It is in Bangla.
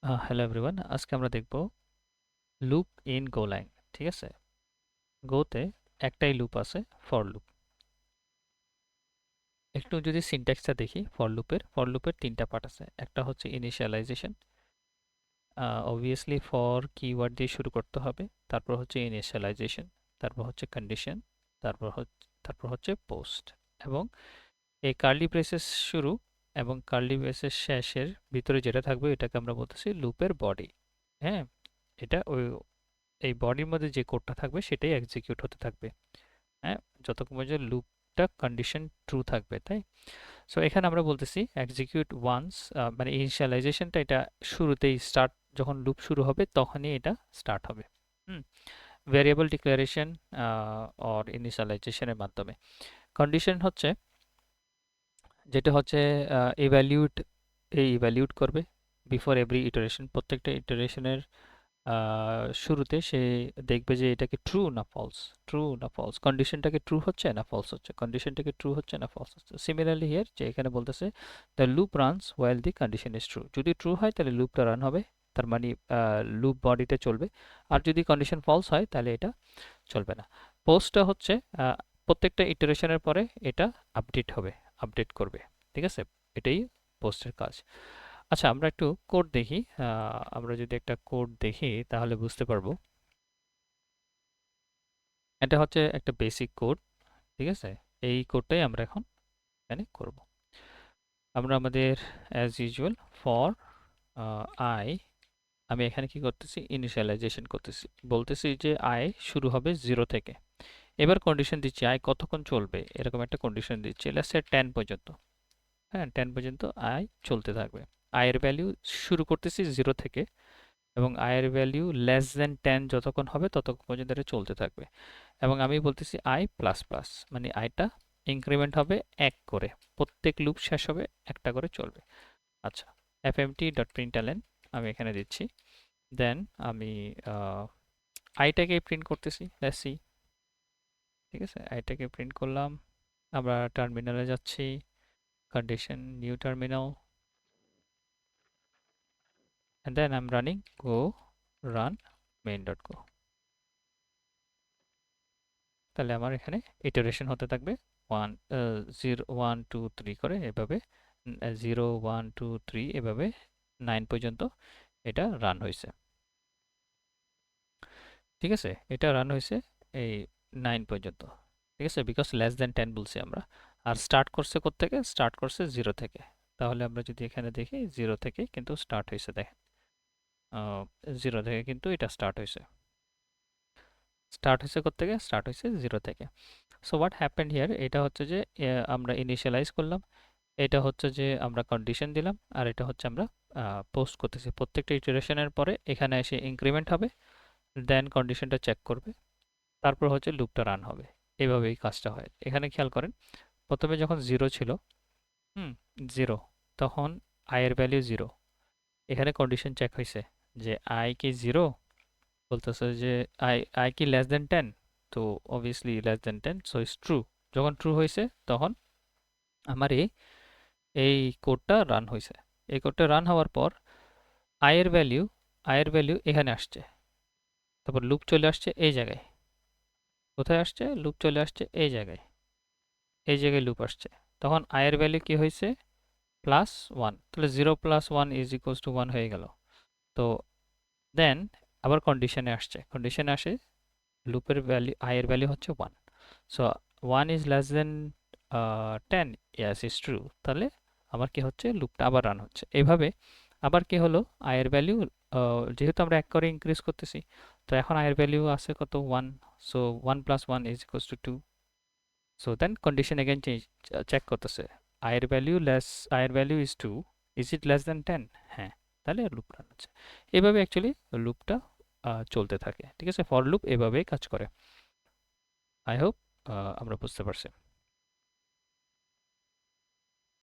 হ্যালো এভরিওয়ান, আজকে আমরা দেখব লুপ ইন গোল্যাং। ঠিক আছে, গোতে একটাই লুপ আছে, ফর লুপ। একটু যদি সিনট্যাক্সটা দেখি, ফর লুপের তিনটা পার্ট আছে। একটা হচ্ছে ইনিশিয়ালাইজেশন, অবভিয়াসলি ফর কিওয়ার্ড দিয়ে শুরু করতে হবে। তারপর হচ্ছে ইনিশিয়ালাইজেশন, তারপর হচ্ছে কন্ডিশন, তারপর হচ্ছে পোস্ট। এবং এই কার্লি ব্রেসেস শুরু এবং কার্লি ব্রেসেস শেষের ভিতরে যেটা থাকবে এটাকে আমরা বলতেছি লুপের বডি। হ্যাঁ, এটা ওই এই বডির মধ্যে যে কোডটা থাকবে সেটাই এক্সিকিউট হতে থাকবে। হ্যাঁ, যতক্ষণ পর্যন্ত লুপটা কন্ডিশন ট্রু থাকবে, তাই। সো এখানে আমরা বলতেছি এক্সিকিউট ওয়ান্স, মানে ইনিশিয়ালাইজেশনটা এটা শুরুতেই স্টার্ট, যখন লুপ শুরু হবে তখনই এটা স্টার্ট হবে। হুম, ভেরিয়েবল ডিক্লারেশন অর ইনিশিয়ালাইজেশনের মাধ্যমে। কন্ডিশন হচ্ছে যেটা হচ্ছে ইভ্যালিউট, ইভ্যালিউট করবে বিফোর এভরি ইটারেশন, প্রত্যেকটা ইটারেশনের শুরুতে সে দেখবে যে এটাকে ট্রু না ফলস, কন্ডিশনটাকে ট্রু হচ্ছে না ফলস হচ্ছে, কন্ডিশনটাকে ট্রু হচ্ছে না ফলস হচ্ছে। সিমিলারলি হিয়ার, যে এখানে বলতেছে the loop runs while the condition is true. যদি ট্রু হয় তাহলে লুপটা রান হবে, তার মানে লুপ বডিটা চলবে। আর যদি কন্ডিশন ফলস হয় তাহলে এটা চলবে না। পোস্টটা হচ্ছে প্রত্যেকটা ইটারেশনের পরে এটা আপডেট হবে, আপডেট করবে। ঠিক আছে, এটাই পোস্টের কাজ। আচ্ছা, আমরা একটু কোড দেখি। আমরা যদি একটা কোড দেখি তাহলে বুঝতে পারবো। এটা হচ্ছে একটা বেসিক কোড। ঠিক আছে, এই কোডটাই আমরা এখন এখানে করব। আমরা আমাদের অ্যাজ ইউজুয়াল ফর আই, আমি এখানে কি করতেছি, ইনিশিয়ালাইজেশন করতেছি। বলতেছি যে আই শুরু হবে 0 থেকে। এবার কন্ডিশন দিচ্ছি আই কতক্ষণ চলবে, এরকম একটা কন্ডিশন দিচ্ছি। লেটস সে 10 পর্যন্ত। হ্যাঁ, 10 পর্যন্ত আই চলতে থাকবে। আই এর ভ্যালু শুরু করতেছি 0 থেকে, এবং i এর ভ্যালু লেস দেন 10 যতক্ষণ হবে ততক্ষণ পর্যন্ত এটা চলতে থাকবে। এবং আমি বলতেছি i প্লাস প্লাস, মানে আইটা ইনক্রিমেন্ট হবে 1 করে, প্রত্যেক লুপ শেষ হবে একটা করে চলবে। আচ্ছা, fmt.println আমি এখানে দিচ্ছি। দেন আমি আইটাকে প্রিন্ট করতেছি, লেটস সি। ঠিক আছে, আইটাকে প্রিন্ট করলাম। আমরা টার্মিনালে যাচ্ছি, condition new terminal, and then I'm running go run main.go। তাহলে আমার এখানে ইটারেশন হতে থাকবে 0 1 2 3 করে, এভাবে 0 1 2 3 এভাবে 9 পর্যন্ত এটা রান হয়েছে। ঠিক আছে, এটা রান হয়েছে এই 9 পর্যন্ত। ঠিক আছে, বিকজ লেস দেন 10 বলছি আমরা। আর স্টার্ট করছে কোত্থেকে, স্টার্ট করছে 0 থেকে। তাহলে আমরা যদি এখানে দেখি 0 থেকে কিন্তু স্টার্ট হয়েছে, দেখেন 0 থেকে কিন্তু এটা স্টার্ট হয়েছে। স্টার্ট হয়েছে কোত্থেকে, স্টার্ট হয়েছে 0 থেকে। সো হোয়াট হ্যাপেন্ড হিয়ার, এটা হচ্ছে যে আমরা ইনিশিয়ালাইজ করলাম, এটা হচ্ছে যে আমরা কন্ডিশন দিলাম, আর এটা হচ্ছে আমরা পোস্ট করতেছি। প্রত্যেকটা ইটারেশনের পরে এখানে এসে ইনক্রিমেন্ট হবে, দেন কন্ডিশনটা চেক করবে, তারপর হচ্ছে লুপটা রান হবে। এইভাবে এই কাজটা হয়। এখানে খেয়াল করেন, প্রথমে যখন 0 ছিল, হুম, 0, তখন i এর ভ্যালু 0। এখানে কন্ডিশন চেক হয়েছে যে i কি 0, বলতেছে যে i কি লেস দেন 10, তো obviously less than 10, so it's true. যখন ট্রু হয়েছে তখন আমার এই কোডটা রান হয়েছে। এই কোডটা রান হওয়ার পর আয়ের ভ্যালু, এখানে আসছে, তারপর লুপ চলে আসছে এই জায়গায়। কোথায় আসছে, লুপ চলে আসছে এই জায়গায়, এই জায়গায় লুপ আসছে। তখন আয়ের ভ্যালু কি হয়েছে, +1। তাহলে 0 + 1 = 1 হয়ে গেল। তো দেন আবার কন্ডিশনে আসছে, কন্ডিশনে আসে লুপের ভ্যালু, আয়ের ভ্যালু হচ্ছে 1। So 1 is less than 10, yes is true. তাহলে আমার কি হচ্ছে, লুপটা আবার রান হচ্ছে। এইভাবে আবার কি হলো, আয়ের ভ্যালু যেহেতু আমরা 1 করে ইনক্রিজ করতেছি, তো এখন আয়ের ভ্যালু আছে কত, 1। So 1 + 1 = 2। So then condition again check করতেছে, আয়ের value is 2, is it less than 10, হ্যাঁ, তাহলে লুপ রান হচ্ছে। এভাবে অ্যাকচুয়ালি লুপটা চলতে থাকে। ঠিক আছে, ফর লুপ এভাবেই কাজ করে। আই হোপ আমরা বুঝতে পারছি।